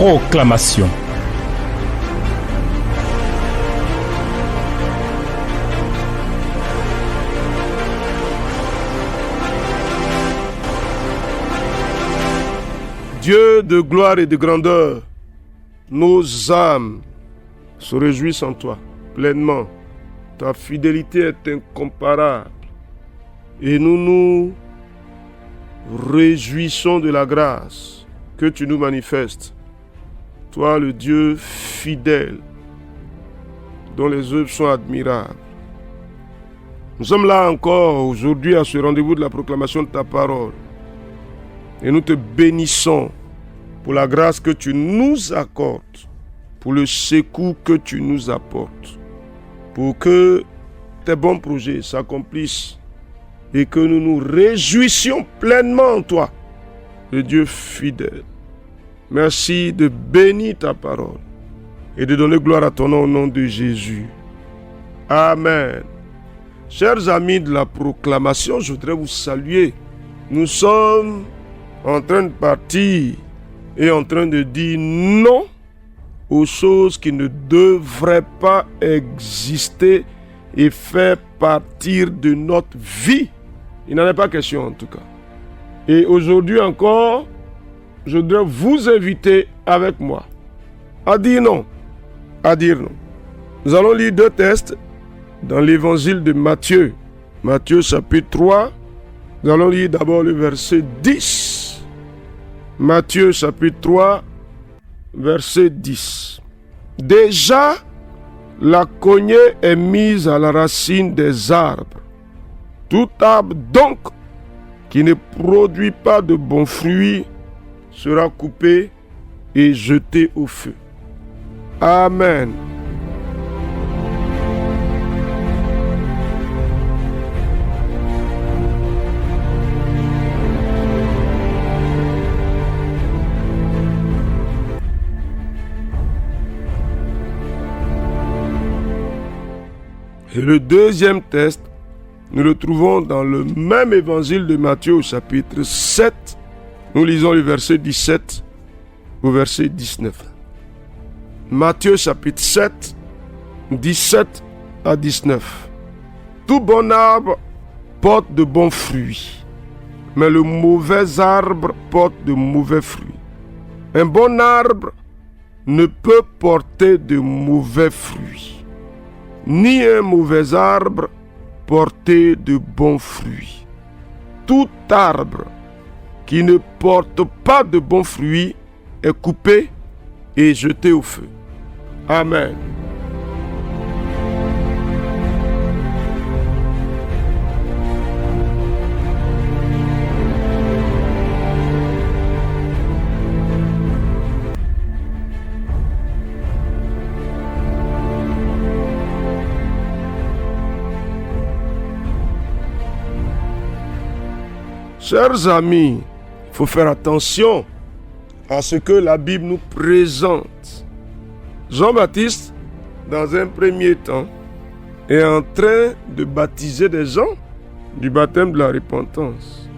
Proclamation. Dieu de gloire et de grandeur, nos âmes se réjouissent en toi pleinement. Ta fidélité est incomparable et nous nous réjouissons de la grâce que tu nous manifestes. Toi, le Dieu fidèle, dont les œuvres sont admirables. Nous sommes là encore aujourd'hui à ce rendez-vous de la proclamation de ta parole. Et nous te bénissons pour la grâce que tu nous accordes, pour le secours que tu nous apportes, pour que tes bons projets s'accomplissent et que nous nous réjouissions pleinement en toi, le Dieu fidèle. Merci de bénir ta parole et de donner gloire à ton nom au nom de Jésus. Amen. Chers amis de la proclamation, je voudrais vous saluer. Nous sommes en train de partir et en train de dire non aux choses qui ne devraient pas exister et faire partir de notre vie. Il n'en est pas question en tout cas. Et aujourd'hui encore, je voudrais vous inviter avec moi à dire non. À dire non. Nous allons lire deux textes dans l'évangile de Matthieu. Matthieu chapitre 3. Nous allons lire d'abord le verset 10. Matthieu chapitre 3, verset 10. Déjà, la cognée est mise à la racine des arbres. Tout arbre donc qui ne produit pas de bons fruits sera coupé et jeté au feu. Amen. Et le deuxième texte, nous le trouvons dans le même évangile de Matthieu au chapitre 7. Nous lisons le verset 17 au verset 19. Matthieu chapitre 7, 17 à 19. Tout bon arbre porte de bons fruits, mais le mauvais arbre porte de mauvais fruits. Un bon arbre ne peut porter de mauvais fruits, ni un mauvais arbre porter de bons fruits. Tout arbre qui ne porte pas de bons fruits est coupé et jeté au feu. Amen. Chers amis, il faut faire attention à ce que la Bible nous présente. Jean-Baptiste, dans un premier temps, est en train de baptiser des gens du baptême de la repentance.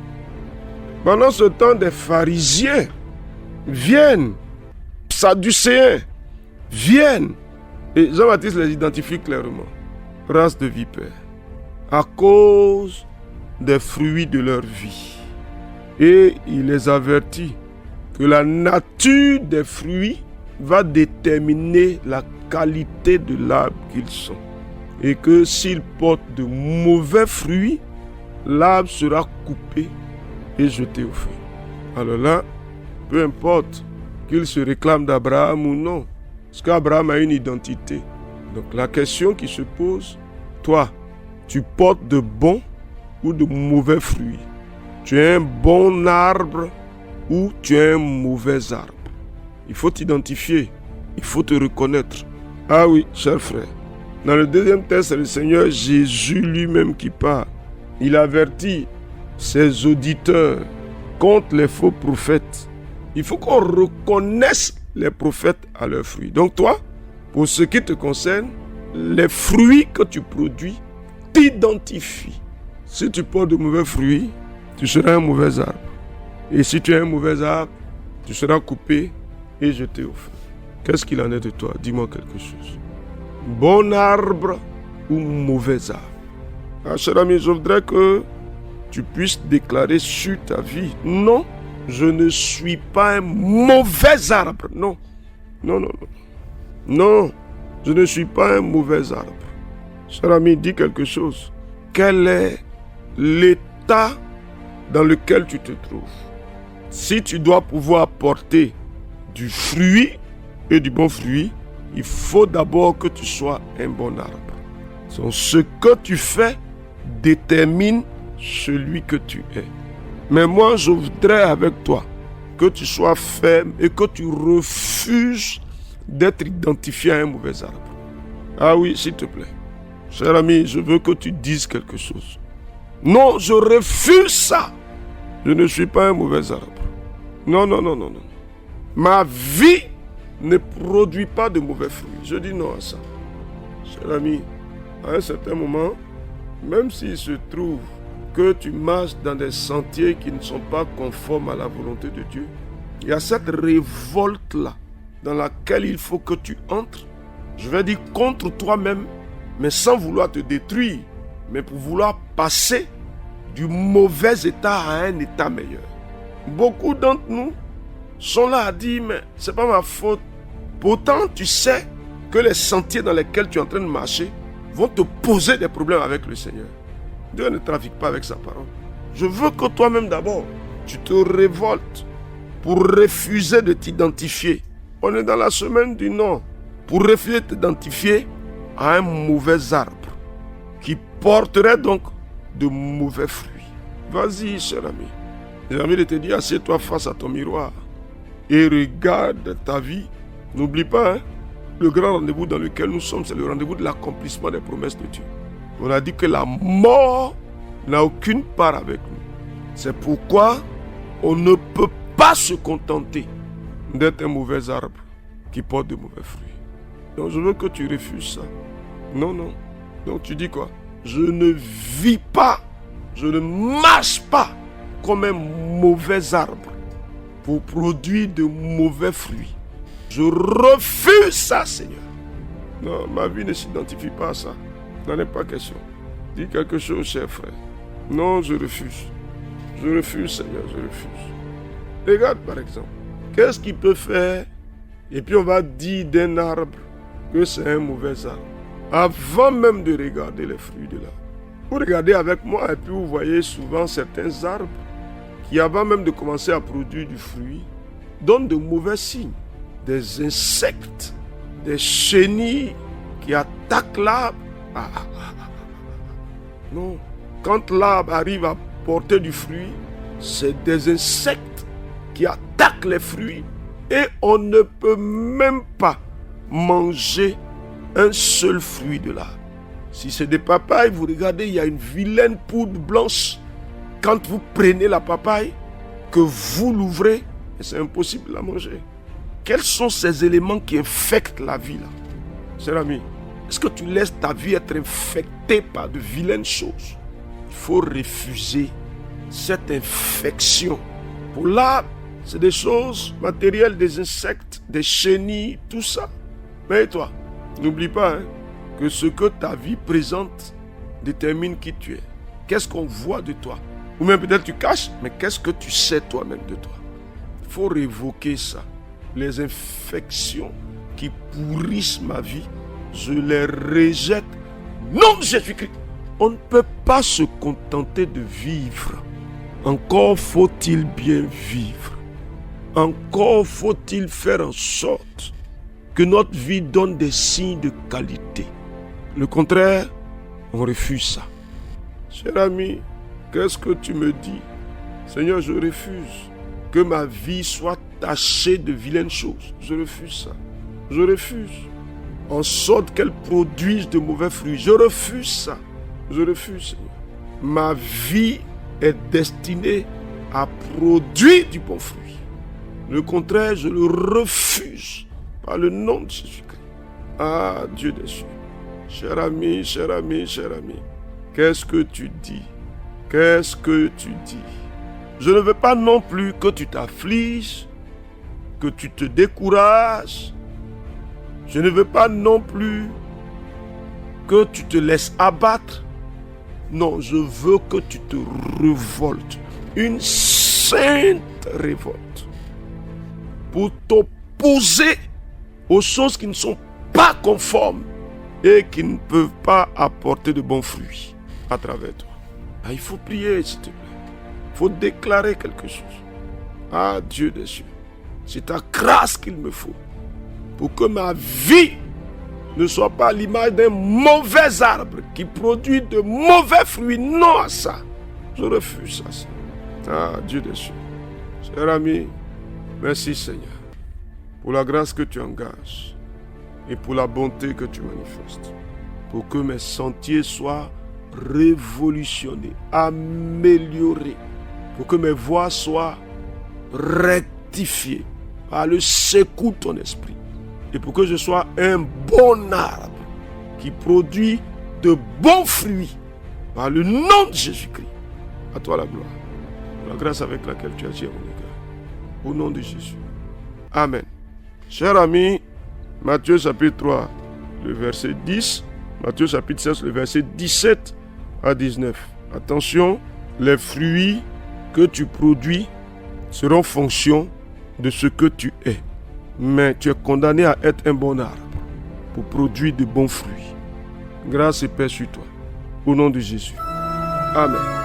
Pendant ce temps, des pharisiens viennent, sadducéens viennent, et Jean-Baptiste les identifie clairement, race de vipères, à cause des fruits de leur vie. Et il les avertit que la nature des fruits va déterminer la qualité de l'arbre qu'ils sont. Et que s'ils portent de mauvais fruits, l'arbre sera coupé et jeté au feu. Alors là, peu importe qu'il se réclame d'Abraham ou non, parce qu'Abraham a une identité. Donc la question qui se pose, toi, tu portes de bons ou de mauvais fruits? Tu es un bon arbre ou tu es un mauvais arbre? Il faut t'identifier, il faut te reconnaître. Ah oui, cher frère, dans le deuxième texte, c'est le Seigneur Jésus lui-même qui parle. Il avertit ses auditeurs contre les faux prophètes. Il faut qu'on reconnaisse les prophètes à leurs fruits. Donc toi, pour ce qui te concerne, les fruits que tu produis t'identifient. Si tu portes de mauvais fruits, tu seras un mauvais arbre. Et si tu es un mauvais arbre, tu seras coupé et jeté au feu. Qu'est-ce qu'il en est de toi? Dis-moi quelque chose. Bon arbre ou mauvais arbre? Ah, cher ami, je voudrais que tu puisses déclarer sur ta vie: non, je ne suis pas un mauvais arbre. Non, non, non, non. Non, je ne suis pas un mauvais arbre. Cher ami, dis quelque chose. Quel est l'état dans lequel tu te trouves? Si tu dois pouvoir apporter du fruit et du bon fruit, il faut d'abord que tu sois un bon arbre. Donc, ce que tu fais détermine celui que tu es. Mais moi, je voudrais avec toi que tu sois ferme et que tu refuses d'être identifié à un mauvais arbre. Ah oui, s'il te plaît. Cher ami, je veux que tu dises quelque chose. Non, je refuse ça. Je ne suis pas un mauvais arbre. Non, non, non, non, non. Ma vie ne produit pas de mauvais fruits. Je dis non à ça. Cher ami, à un certain moment, même s'il se trouve que tu marches dans des sentiers qui ne sont pas conformes à la volonté de Dieu, il y a cette révolte-là dans laquelle il faut que tu entres. Je vais dire contre toi-même, mais sans vouloir te détruire, mais pour vouloir passer du mauvais état à un état meilleur. Beaucoup d'entre nous sont là à dire: mais c'est pas ma faute. Pourtant, tu sais que les sentiers dans lesquels tu es en train de marcher vont te poser des problèmes avec le Seigneur. Dieu ne trafique pas avec sa parole. Je veux que toi-même d'abord, tu te révoltes pour refuser de t'identifier. On est dans la semaine du non. Pour refuser de t'identifier à un mauvais arbre qui porterait donc de mauvais fruits. Vas-y, cher ami. J'ai envie de te dire, assieds-toi face à ton miroir et regarde ta vie. N'oublie pas, le grand rendez-vous dans lequel nous sommes, c'est le rendez-vous de l'accomplissement des promesses de Dieu. On a dit que la mort n'a aucune part avec nous. C'est pourquoi on ne peut pas se contenter d'être un mauvais arbre qui porte de mauvais fruits. Donc je veux que tu refuses ça. Non, non. Donc tu dis quoi? Je ne vis pas, je ne marche pas comme un mauvais arbre pour produire de mauvais fruits. Je refuse ça, Seigneur. Non, ma vie ne s'identifie pas à ça. N'en est pas question. Dis quelque chose, cher frère. Non, je refuse. Je refuse, Seigneur, je refuse. Regarde par exemple. Qu'est-ce qu'il peut faire? Et puis on va dire d'un arbre que c'est un mauvais arbre. Avant même de regarder les fruits de l'arbre. Vous regardez avec moi et puis vous voyez souvent certains arbres qui, avant même de commencer à produire du fruit, donnent de mauvais signes. Des insectes, des chenilles qui attaquent l'arbre. Non. Quand l'arbre arrive à porter du fruit, c'est des insectes qui attaquent les fruits et on ne peut même pas manger un seul fruit de l'arbre. Si c'est des papayes, vous regardez, il y a une vilaine poudre blanche. Quand vous prenez la papaye, que vous l'ouvrez, c'est impossible de la manger. Quels sont ces éléments qui infectent la vie là? Cher ami, est-ce que tu laisses ta vie être infectée par de vilaines choses? Il faut refuser cette infection. Pour l'arbre, c'est des choses matérielles, des insectes, des chenilles, tout ça. Mais toi, n'oublie pas que ce que ta vie présente détermine qui tu es. Qu'est-ce qu'on voit de toi? Ou même peut-être tu caches, mais qu'est-ce que tu sais toi-même de toi? Il faut révoquer ça. Les infections qui pourrissent ma vie, je les rejette. Non, Jésus-Christ. On ne peut pas se contenter de vivre. Encore faut-il bien vivre. Encore faut-il faire en sorte que notre vie donne des signes de qualité. Le contraire, on refuse ça. Cher ami, qu'est-ce que tu me dis? Seigneur, je refuse que ma vie soit tachée de vilaines choses. Je refuse ça. Je refuse. En sorte qu'elle produise de mauvais fruits. Je refuse ça. Je refuse, Seigneur. Ma vie est destinée à produire du bon fruit. Le contraire, je le refuse par le nom de Jésus-Christ. Ah, Dieu des cieux. Cher ami, cher ami, cher ami, qu'est-ce que tu dis? Qu'est-ce que tu dis? Je ne veux pas non plus que tu t'affliges que tu te décourages. Je ne veux pas non plus que tu te laisses abattre. Non, je veux que tu te révoltes. Une sainte révolte. Pour t'opposer aux choses qui ne sont pas conformes et qui ne peuvent pas apporter de bons fruits à travers toi. Ah, il faut prier, s'il te plaît. Il faut déclarer quelque chose. Ah, Dieu des cieux, c'est ta grâce qu'il me faut pour que ma vie ne soit pas l'image d'un mauvais arbre qui produit de mauvais fruits. Non à ça. Je refuse ça. Ah, Dieu des cieux. Cher ami, merci Seigneur pour la grâce que tu engages et pour la bonté que tu manifestes. Pour que mes sentiers soient révolutionnés, améliorés. Pour que mes voies soient rectifiées par le secours de ton esprit. Et pour que je sois un bon arbre qui produit de bons fruits par le nom de Jésus-Christ. À toi la gloire, la grâce avec laquelle tu agis à mon égard. Au nom de Jésus. Amen. Chers amis, Matthieu chapitre 3, le verset 10, Matthieu chapitre 16, le verset 17 à 19. Attention, les fruits que tu produis seront fonction de ce que tu es. Mais tu es condamné à être un bon arbre pour produire de bons fruits. Grâce et paix sur toi. Au nom de Jésus. Amen.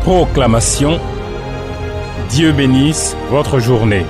Proclamation. Dieu bénisse votre journée.